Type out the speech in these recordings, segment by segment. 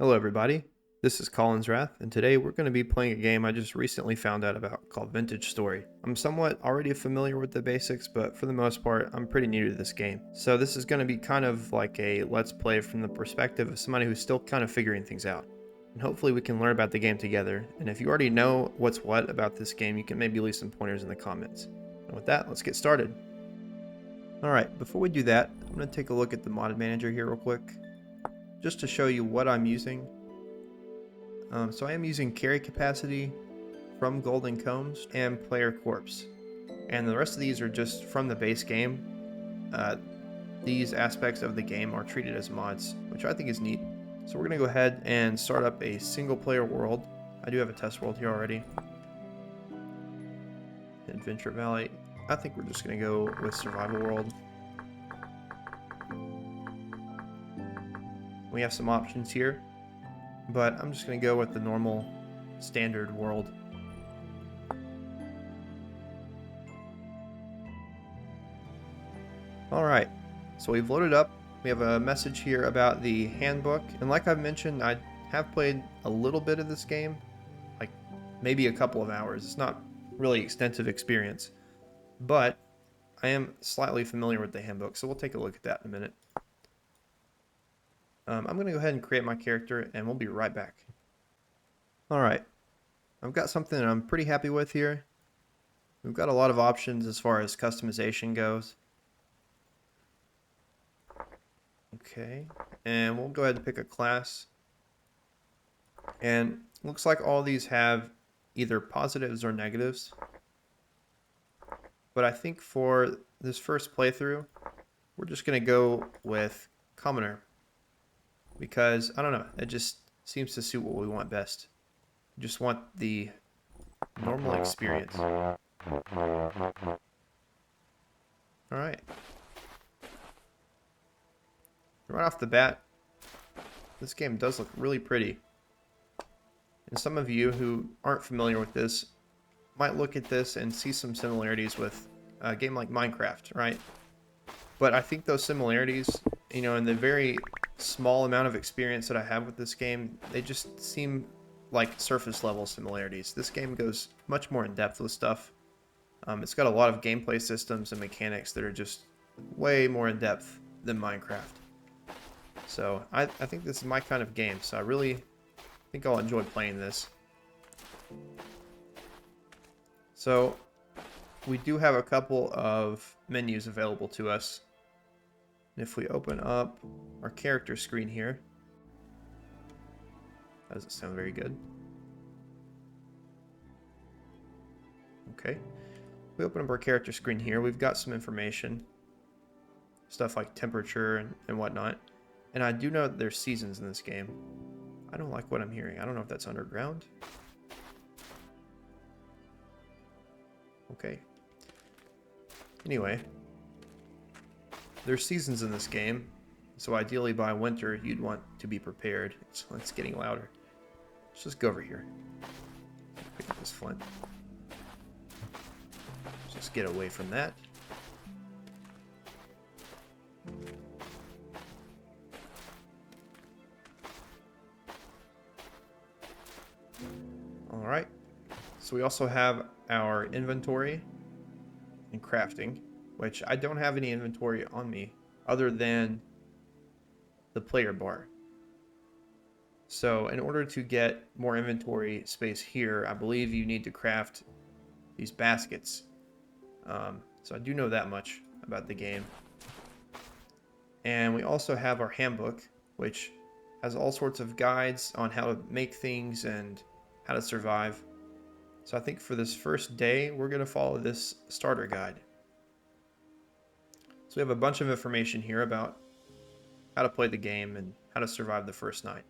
Hello everybody, this is Colin's Wrath, and today we're going to be playing a game I just recently found out about called Vintage Story. I'm somewhat already familiar with the basics, but for the most part, I'm pretty new to this game. So this is going to be kind of like a Let's Play from the perspective of somebody who's still kind of figuring things out. And hopefully we can learn about the game together, and if you already know what's what about this game, you can maybe leave some pointers in the comments. And with that, let's get started. Alright, before we do that, I'm going to take a look at the mod manager here real quick, just to show you what I'm using. So I am using carry capacity from Golden Combs and player corpse, and the rest of these are just from the base game. These aspects of the game are treated as mods, which I think is neat. So we're gonna go ahead and start up a single player world. I do have a test world here already. Adventure Valley. I think we're just gonna go with survival world. We have some options here, but I'm just going to go with the normal standard world. Alright, so we've loaded up. We have a message here about the handbook, and like I've mentioned, I have played a little bit of this game, like maybe a couple of hours. It's not really extensive experience, but I am slightly familiar with the handbook, so we'll take a look at that in a minute. I'm going to go ahead and create my character, and we'll be right back. Alright, I've got something that I'm pretty happy with here. We've got a lot of options as far as customization goes. Okay, and we'll go ahead and pick a class. And looks like all these have either positives or negatives. But I think for this first playthrough, we're just going to go with commoner, because, I don't know, it just seems to suit what we want best. We just want the normal experience. Alright. Right off the bat, this game does look really pretty. And some of you who aren't familiar with this might look at this and see some similarities with a game like Minecraft, right? But I think those similarities, in the very small amount of experience that I have with this game, they just seem like surface level similarities. This game goes much more in depth with stuff. It's got a lot of gameplay systems and mechanics that are just way more in depth than Minecraft. So I think this is my kind of game, so I really think I'll enjoy playing this. So we do have a couple of menus available to us. And if we open up our character screen here, that doesn't sound very good. Okay. We open up our character screen here. We've got some information. Stuff like temperature and whatnot. And I do know that there's seasons in this game. I don't like what I'm hearing. I don't know if that's underground. Okay. Anyway. There's seasons in this game. So ideally by winter, you'd want to be prepared. It's getting louder. Let's just go over here. Pick up this flint. Just get away from that. Alright, so we also have our inventory and crafting, which I don't have any inventory on me other than the player bar. So in order to get more inventory space here, I believe you need to craft these baskets. So I do know that much about the game. And we also have our handbook, which has all sorts of guides on how to make things and how to survive. So I think for this first day, we're going to follow this starter guide. So we have a bunch of information here about how to play the game and how to survive the first night.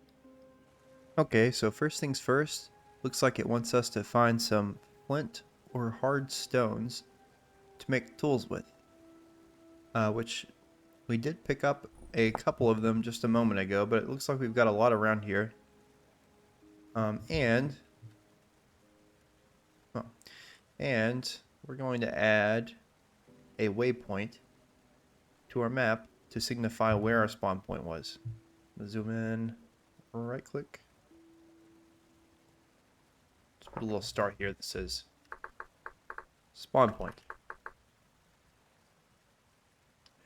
Okay, so first things first, looks like it wants us to find some flint or hard stones to make tools with, which we did pick up a couple of them just a moment ago, but it looks like we've got a lot around here. And we're going to add a waypoint to our map to signify where our spawn point was. Zoom in. right click. Just put a little star here that says spawn point.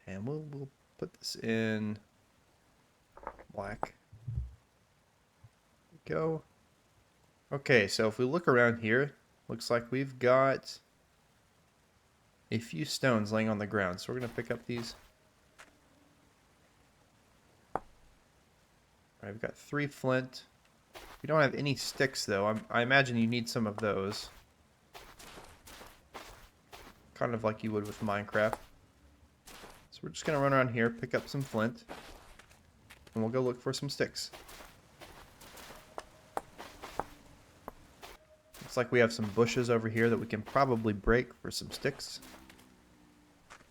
And we'll put this in black. Go. Okay, so if we look around here, looks like we've got a few stones laying on the ground. So we're going to pick up these. All right, we've got 3 flint. We don't have any sticks, though. I imagine you need some of those. Kind of like you would with Minecraft. So we're just going to run around here, pick up some flint, and we'll go look for some sticks. Looks like we have some bushes over here that we can probably break for some sticks.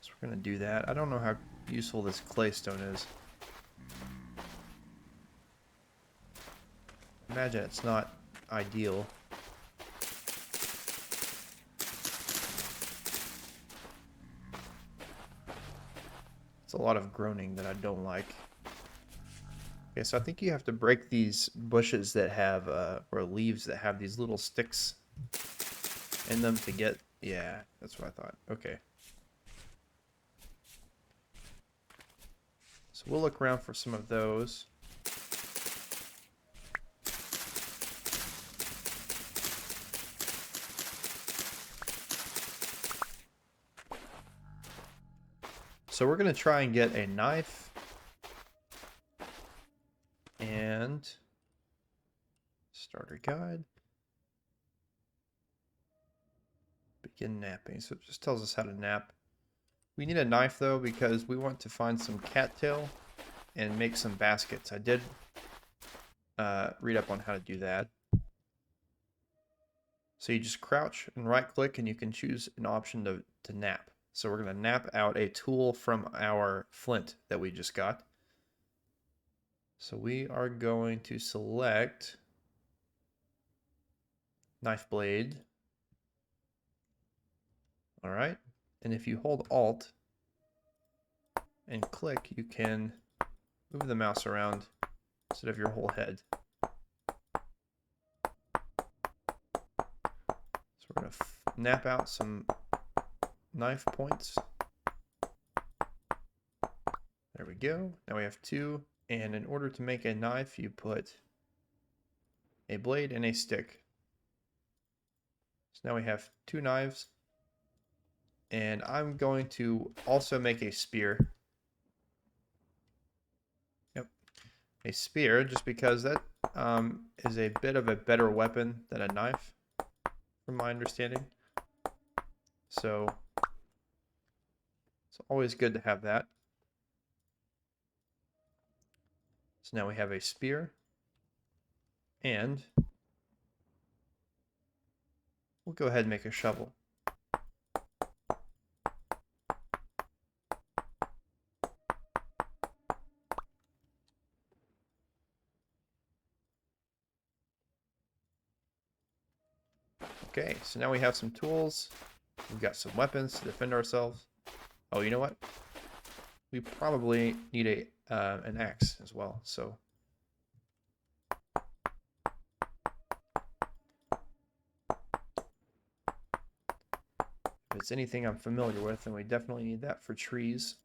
So we're going to do that. I don't know how useful this claystone is. Imagine it's not ideal. It's a lot of groaning that I don't like. Okay, so I think you have to break these bushes that have, or leaves that have these little sticks in them to get, yeah, that's what I thought. Okay. So we'll look around for some of those. So we're going to try and get a knife and starter guide. Begin napping. So it just tells us how to nap. We need a knife though because we want to find some cattail and make some baskets. I did read up on how to do that. So you just crouch and right click and you can choose an option to nap. So we're going to nap out a tool from our flint that we just got. So we are going to select knife blade. All right. And if you hold Alt and click, you can move the mouse around instead of your whole head. So we're going to nap out some knife points. There we go. Now we have 2. And in order to make a knife, you put a blade and a stick. So now we have 2 knives. And I'm going to also make a spear. Yep. A spear, just because that is a bit of a better weapon than a knife, from my understanding. So it's always good to have that. So now we have a spear, and we'll go ahead and make a shovel. Okay, so now we have some tools. We've got some weapons to defend ourselves. Oh, you know what? We probably need an axe as well, so if it's anything I'm familiar with, then we definitely need that for trees.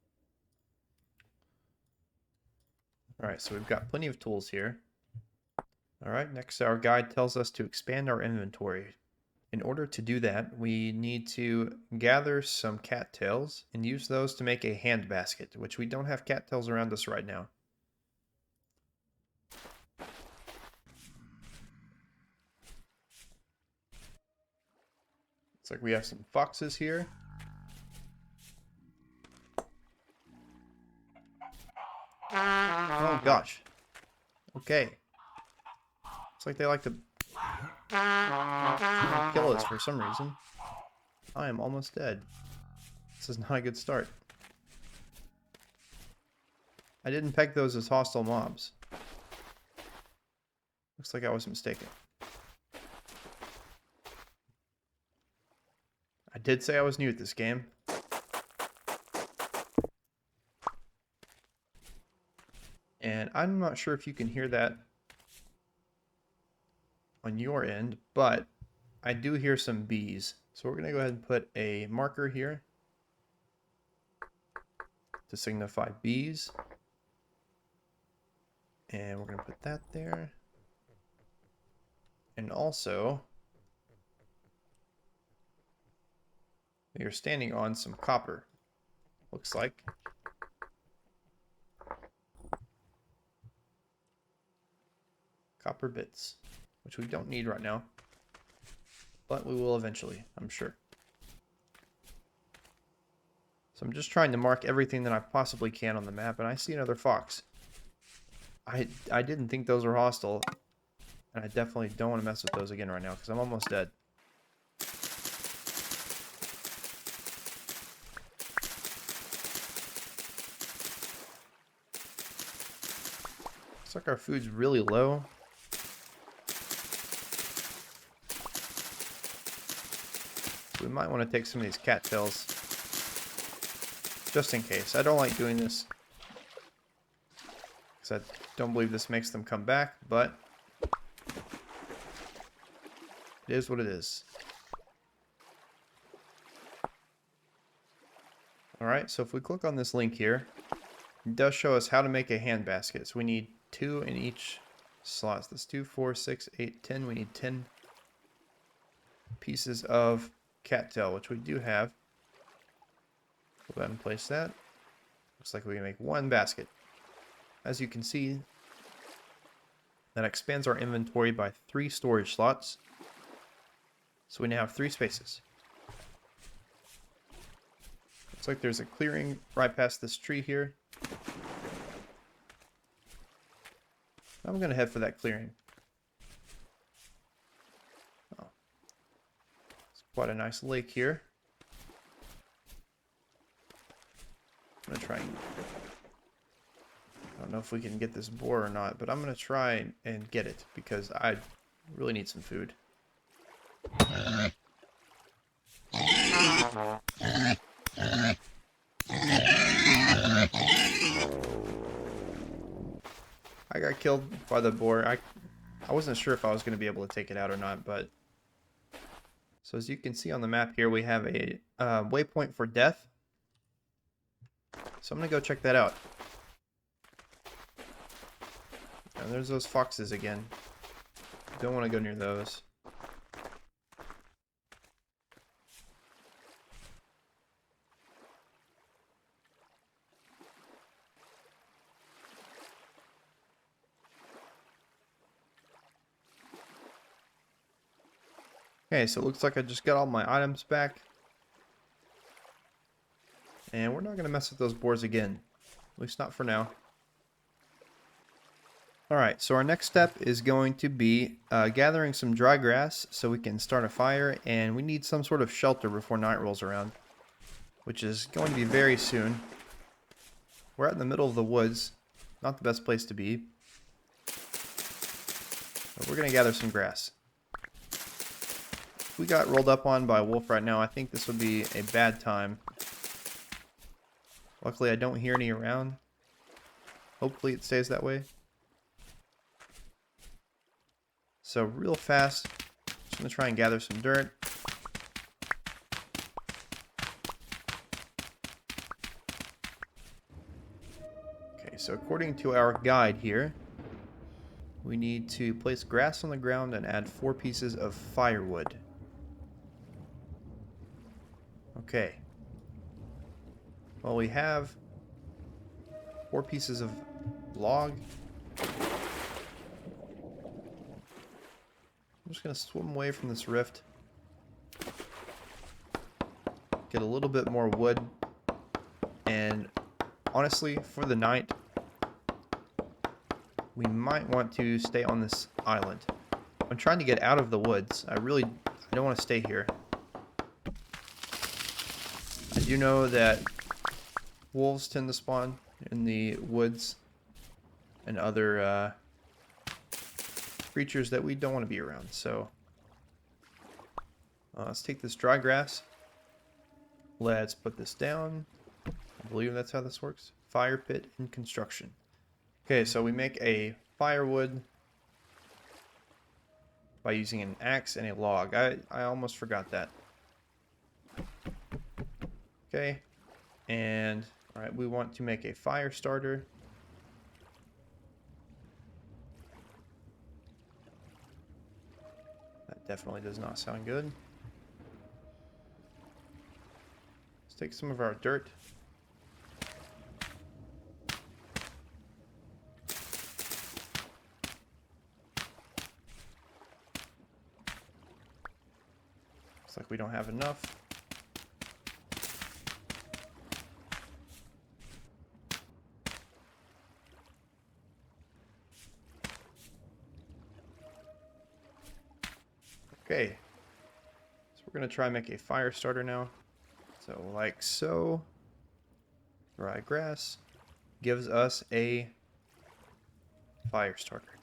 Alright, so we've got plenty of tools here. Alright, next our guide tells us to expand our inventory. In order to do that, we need to gather some cattails and use those to make a hand basket, which we don't have cattails around us right now. Looks like we have some foxes here. Oh gosh. Okay. Looks like they like to kill us for some reason. I am almost dead. This is not a good start. I didn't peg those as hostile mobs. Looks like I was mistaken. I did say I was new at this game. And I'm not sure if you can hear that on your end, but I do hear some bees. So we're going to go ahead and put a marker here to signify bees. And we're going to put that there. And also, we are standing on some copper, looks like. Copper bits, which we don't need right now, but we will eventually, I'm sure. So I'm just trying to mark everything that I possibly can on the map, and I see another fox. I didn't think those were hostile, and I definitely don't want to mess with those again right now because I'm almost dead. Looks like our food's really low. We might want to take some of these cattails just in case. I don't like doing this because I don't believe this makes them come back, but it is what it is. Alright, so if we click on this link here, it does show us how to make a hand basket. So we need 2 in each slot. So that's 2, 4, 6, 8, 10. We need 10 pieces of cattail, which we do have. Go ahead and place that. Looks like we can make 1 basket. As you can see, that expands our inventory by 3 storage slots. So we now have 3 spaces. Looks like there's a clearing right past this tree here. I'm going to head for that clearing. Oh. It's quite a nice lake here. I'm going to try and... I don't know if we can get this boar or not, but I'm going to try and get it because I really need some food. I got killed by the boar. I wasn't sure if I was going to be able to take it out or not, but... So as you can see on the map here, we have a waypoint for death. So I'm going to go check that out. And there's those foxes again. Don't want to go near those. Okay, so it looks like I just got all my items back. And we're not going to mess with those boars again. At least not for now. Alright, so our next step is going to be gathering some dry grass so we can start a fire. And we need some sort of shelter before night rolls around, which is going to be very soon. We're out in the middle of the woods. Not the best place to be. But we're going to gather some grass. If we got rolled up on by a wolf right now, I think this would be a bad time. Luckily, I don't hear any around. Hopefully it stays that way. So real fast, just going to try and gather some dirt. Okay, so according to our guide here, we need to place grass on the ground and add 4 pieces of firewood. Okay. Well, we have 4 pieces of log. I'm just going to swim away from this rift. Get a little bit more wood. And honestly, for the night, we might want to stay on this island. I'm trying to get out of the woods. I don't want to stay here. I do know that wolves tend to spawn in the woods and other creatures that we don't want to be around. So let's take this dry grass. Let's put this down. I believe that's how this works. Fire pit in construction. Okay, so we make a firewood by using an axe and a log. I almost forgot that. Okay, and all right, we want to make a fire starter. That definitely does not sound good. Let's take some of our dirt. Looks like we don't have enough. Okay, so we're gonna try and make a fire starter now. So like so, dry grass gives us a fire starter.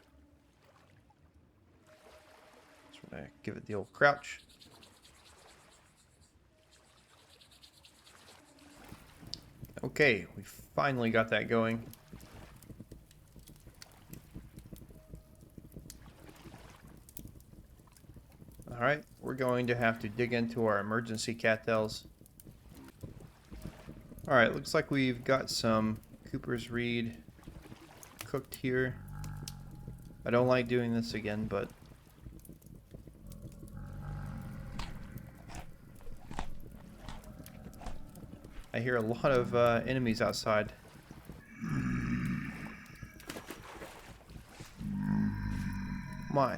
So we're gonna give it the old crouch. Okay, we finally got that going. Alright, we're going to have to dig into our emergency cattails. Alright, looks like we've got some Cooper's Reed cooked here. I don't like doing this again, but I hear a lot of enemies outside. My.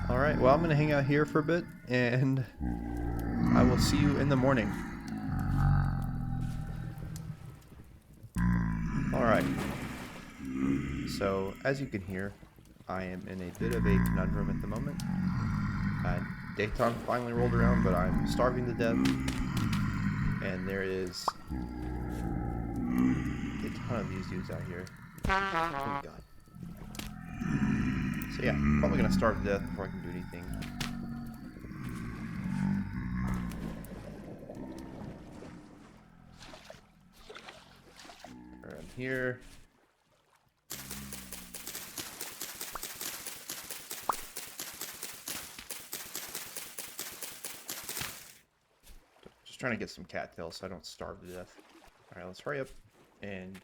Alright, well, I'm going to hang out here for a bit, and I will see you in the morning. Alright. So, as you can hear, I am in a bit of a conundrum at the moment. Daytime finally rolled around, but I'm starving to death. And there is a ton of these dudes out here. Oh god. So yeah, probably gonna starve to death before I can do anything. Around here. Just trying to get some cattails so I don't starve to death. Alright, let's hurry up and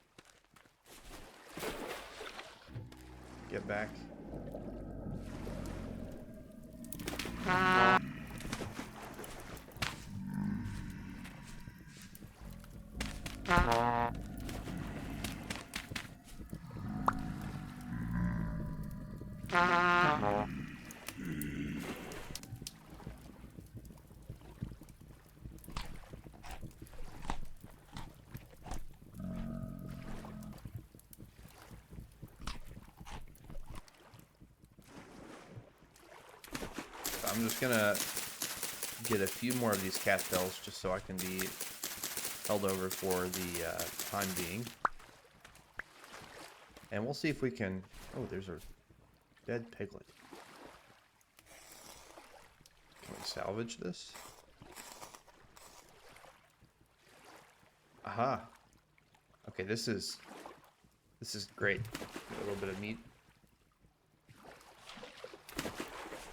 get back. I'm just gonna get a few more of these cattails just so I can be held over for the time being. And we'll see if we can... Oh, there's a dead piglet. Can we salvage this? Aha. Okay, this is great. Get a little bit of meat.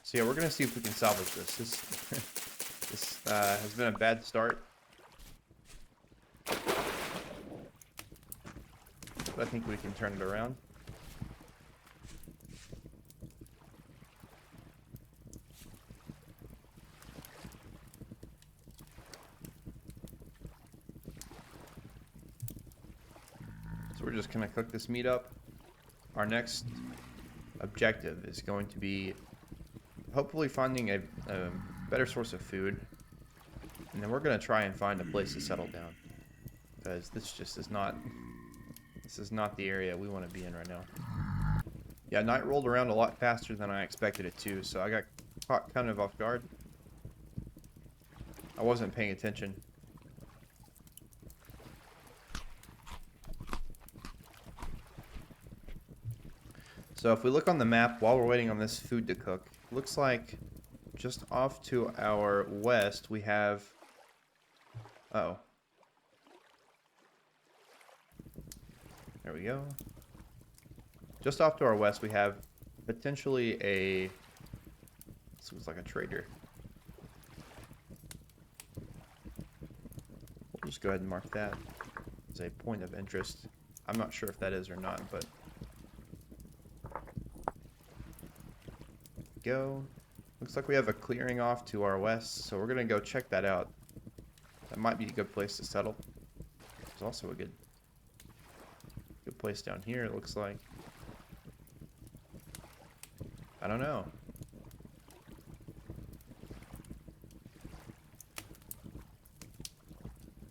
So yeah, we're gonna see if we can salvage this. This has been a bad start, but I think we can turn it around. So we're just gonna cook this meat up. Our next objective is going to be hopefully finding a better source of food, and then we're gonna try and find a place to settle down, because this just is not the area we want to be in right now. Yeah, night rolled around a lot faster than I expected it to, so I got caught kind of off guard. I wasn't paying attention. So if we look on the map while we're waiting on this food to cook, looks like just off to our west we have Uh-oh. There we go. Just off to our west, we have potentially a... This looks like a trader. We'll just go ahead and mark that as a point of interest. I'm not sure if that is or not, but... Go. Looks like we have a clearing off to our west, so we're going to go check that out. That might be a good place to settle. There's also a good place down here, it looks like. I don't know.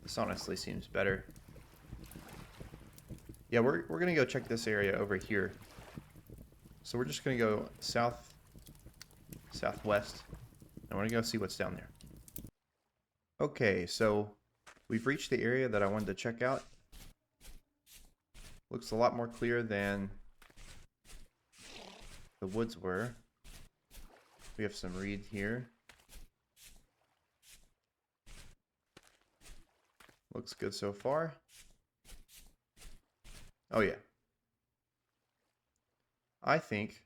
This honestly seems better. Yeah, we're gonna go check this area over here. So we're just gonna go southwest, and we're gonna go see what's down there. Okay, so we've reached the area that I wanted to check out. Looks a lot more clear than the woods were. We have some reed here. Looks good so far. Oh yeah. I think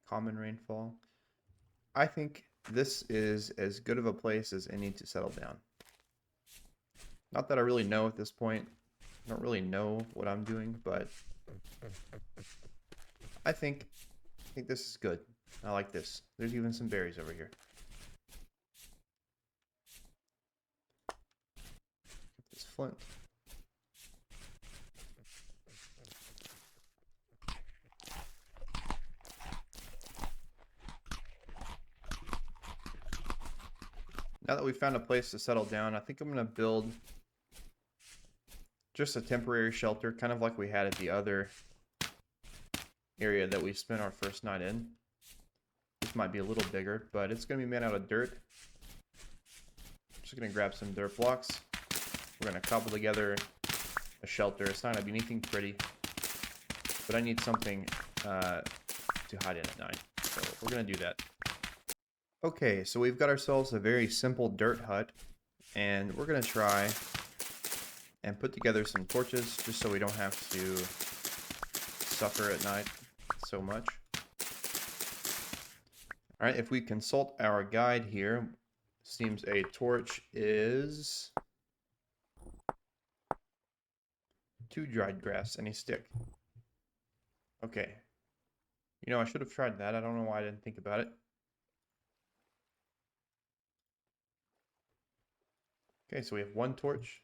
common rainfall. I think this is as good of a place as any to settle down. Not that I really know at this point. I don't really know what I'm doing, but I think this is good. I like this. There's even some berries over here. This flint. Now that we've found a place to settle down, I think I'm going to build just a temporary shelter, kind of like we had at the other area that we spent our first night in. This might be a little bigger, but it's going to be made out of dirt. I'm just going to grab some dirt blocks. We're going to cobble together a shelter. It's not going to be anything pretty, but I need something to hide in at night. So we're going to do that. Okay, so we've got ourselves a very simple dirt hut, and we're going to try and put together some torches just so we don't have to suffer at night so much. Alright, if we consult our guide here, seems a torch is 2 dried grass and a stick. Okay. You know, I should have tried that. I don't know why I didn't think about it. Okay, so we have 1 torch.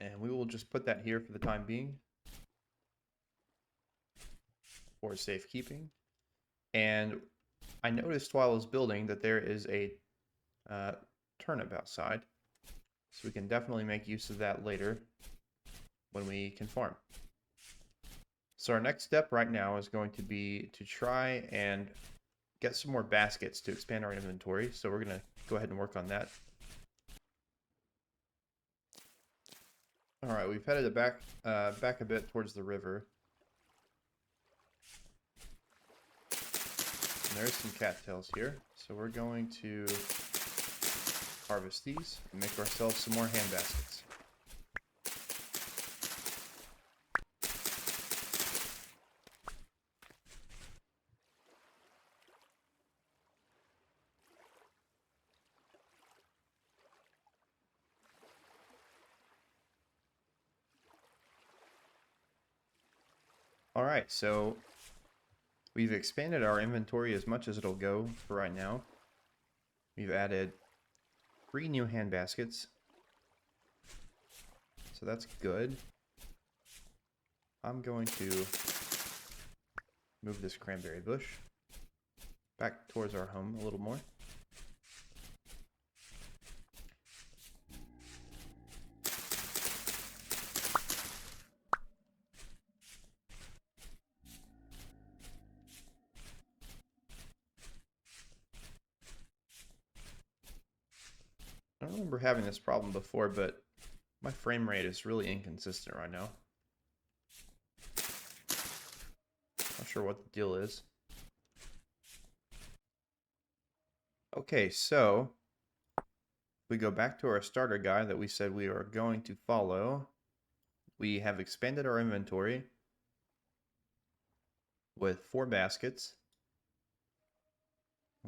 And we will just put that here for the time being, for safekeeping. And I noticed while I was building that there is a turnip outside. So we can definitely make use of that later when we can farm. So our next step right now is going to be to try and get some more baskets to expand our inventory. So we're going to go ahead and work on that. All right, we've headed back a bit towards the river. And there's some cattails here, so we're going to harvest these and make ourselves some more hand baskets. Alright, so we've expanded our inventory as much as it'll go for right now. We've added 3 new hand baskets. So that's good. I'm going to move this cranberry bush back towards our home a little more. I don't remember having this problem before, but my frame rate is really inconsistent right now. Not sure what the deal is. Okay, so We go back to our starter guide that we said we are going to follow. We have expanded our inventory with 4 baskets.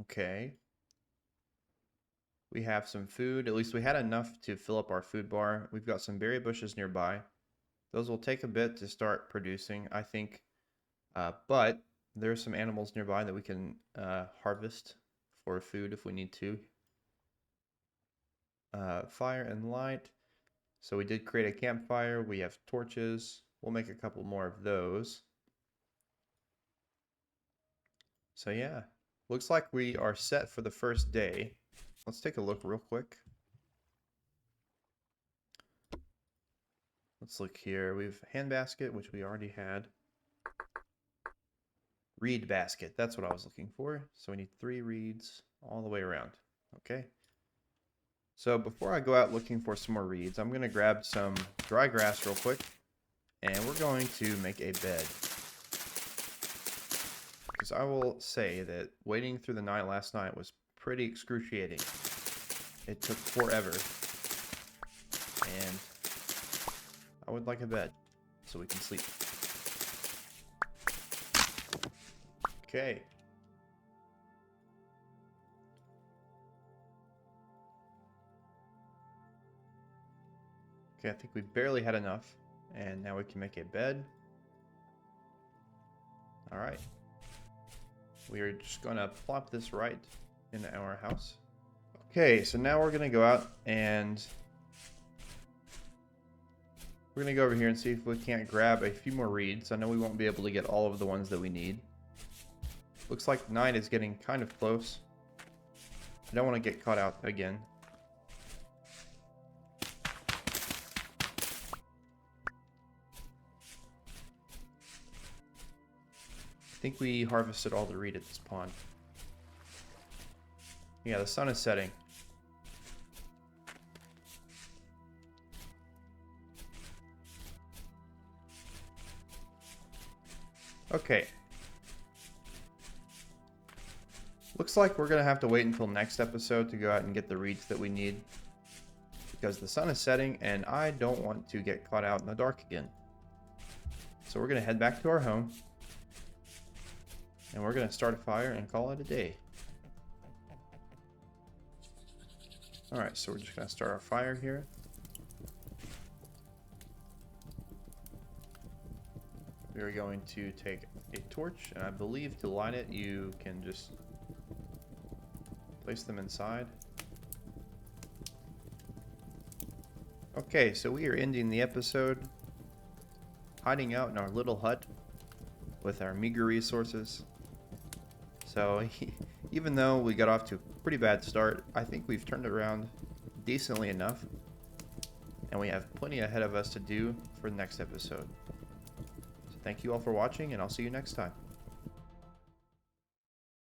Okay. We have some food. At least we had enough to fill up our food bar. We've got some berry bushes nearby. Those will take a bit to start producing, I think. But there are some animals nearby that we can harvest for food if we need to. Fire and light. So we did create a campfire. We have torches. We'll make a couple more of those. So yeah, looks like we are set for the first day. Let's take a look real quick. Let's look here. We have hand basket, which we already had. Reed basket, that's what I was looking for. So we need 3 reeds all the way around. Okay. So before I go out looking for some more reeds, I'm going to grab some dry grass real quick. And we're going to make a bed. Because I will say that waiting through the night last night was pretty excruciating. It took forever. And I would like a bed so we can sleep. Okay. Okay, I think we barely had enough. And now we can make a bed. Alright. We are just going to plop this right into our house. Okay, so now we're going to go out and we're going to go over here and see if we can't grab a few more reeds. I know we won't be able to get all of the ones that we need. Looks like night is getting kind of close. I don't want to get caught out again. I think we harvested all the reed at this pond. Yeah, the sun is setting. Okay. Looks like we're going to have to wait until next episode to go out and get the reeds that we need. Because the sun is setting and I don't want to get caught out in the dark again. So we're going to head back to our home. And we're going to start a fire and call it a day. Alright, so we're just going to start our fire here. We are going to take a torch, and I believe to light it, you can just place them inside. Okay, so we are ending the episode hiding out in our little hut with our meager resources. So even though we got off to a pretty bad start, I think we've turned it around decently enough. And we have plenty ahead of us to do for the next episode. So thank you all for watching, and I'll see you next time.